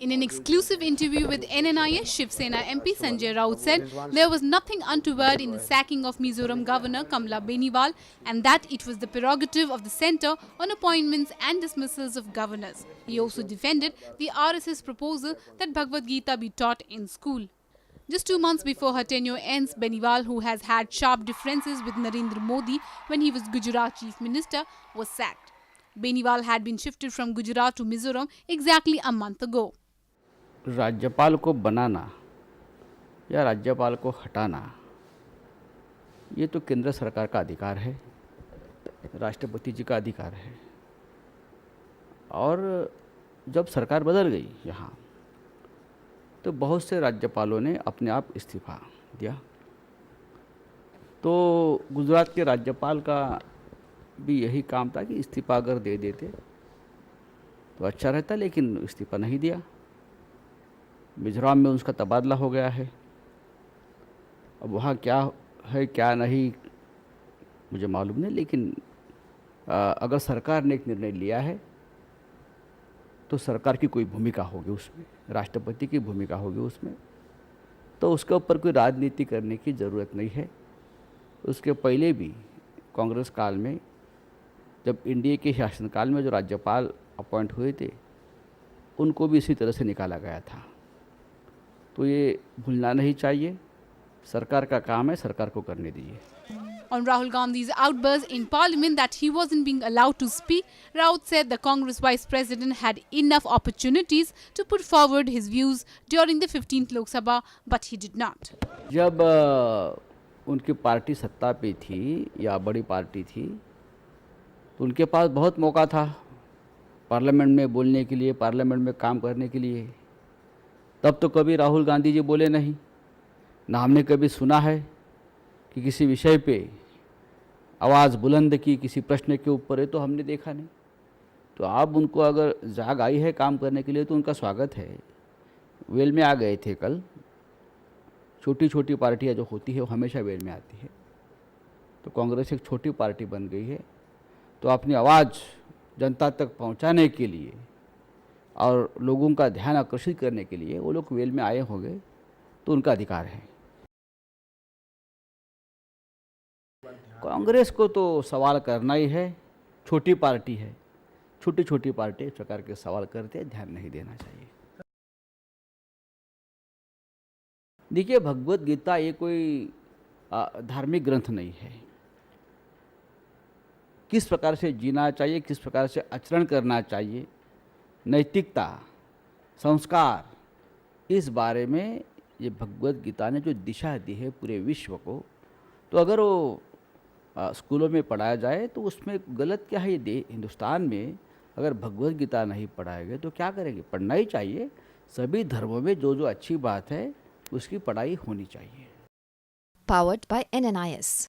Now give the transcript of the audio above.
In an exclusive interview with NNIS, Shiv Sena MP Sanjay Raut said there was nothing untoward in the sacking of Mizoram Governor Kamla Beniwal and that it was the prerogative of the centre on appointments and dismissals of governors. He also defended the RSS proposal that Bhagavad Gita be taught in school. Just 2 months before her tenure ends, Beniwal, who has had sharp differences with Narendra Modi when he was Gujarat Chief Minister, was sacked. Beniwal had been shifted from Gujarat to Mizoram exactly a month ago. राज्यपाल को बनाना या राज्यपाल को हटाना ये तो केंद्र सरकार का अधिकार है, राष्ट्रपति जी का अधिकार है। और जब सरकार बदल गई यहाँ तो बहुत से राज्यपालों ने अपने आप इस्तीफा दिया। तो गुजरात के राज्यपाल का भी यही काम था कि इस्तीफा अगर दे देते तो अच्छा रहता, लेकिन इस्तीफा नहीं दिया। मिजोरम में उसका तबादला हो गया है। अब वहाँ क्या है क्या नहीं मुझे मालूम नहीं, लेकिन अगर सरकार ने एक निर्णय लिया है तो सरकार की कोई भूमिका होगी उसमें, राष्ट्रपति की भूमिका होगी उसमें, तो उसके ऊपर कोई राजनीति करने की ज़रूरत नहीं है। उसके पहले भी कांग्रेस काल में, जब इंडिया के शासनकाल में जो राज्यपाल अपॉइंट हुए थे उनको भी इसी तरह से निकाला गया था। तो ये भूलना नहीं चाहिए, सरकार का काम है, सरकार को करने दीजिए। On Rahul Gandhi's outburst in Parliament that he wasn't being allowed to speak, Raut said the Congress Vice President had enough opportunities to put forward his views during the 15th Lok Sabha, but he did not. जब उनकी party सत्ता पे थी या बड़ी party थी तो उनके पास बहुत मौका था पार्लियामेंट में बोलने के लिए, पार्लियामेंट में काम करने के लिए। तब तो कभी राहुल गांधी जी बोले नहीं, ना हमने कभी सुना है कि किसी विषय पे आवाज़ बुलंद की किसी प्रश्न के ऊपर है, तो हमने देखा नहीं। तो आप उनको अगर जाग आई है काम करने के लिए तो उनका स्वागत है। वेल में आ गए थे कल। छोटी छोटी पार्टियां जो होती है वो हमेशा वेल में आती है। तो कांग्रेस एक छोटी पार्टी बन गई है, तो अपनी आवाज़ जनता तक पहुंचाने के लिए और लोगों का ध्यान आकर्षित करने के लिए वो लोग वेल में आए होंगे, तो उनका अधिकार है। कांग्रेस को तो सवाल करना ही है, छोटी पार्टी है, छोटी छोटी पार्टी इस प्रकार के सवाल करते हैं, ध्यान नहीं देना चाहिए। देखिए, भगवत गीता ये कोई धार्मिक ग्रंथ नहीं है। किस प्रकार से जीना चाहिए, किस प्रकार से आचरण करना चाहिए, नैतिकता, संस्कार, इस बारे में ये भगवत गीता ने जो दिशा दी है पूरे विश्व को, तो अगर वो स्कूलों में पढ़ाया जाए तो उसमें गलत क्या है? ये हिंदुस्तान में अगर भगवत गीता नहीं पढ़ाएंगे तो क्या करेंगे? पढ़ना ही चाहिए। सभी धर्मों में जो जो अच्छी बात है उसकी पढ़ाई होनी चाहिए। Powered by NNIS.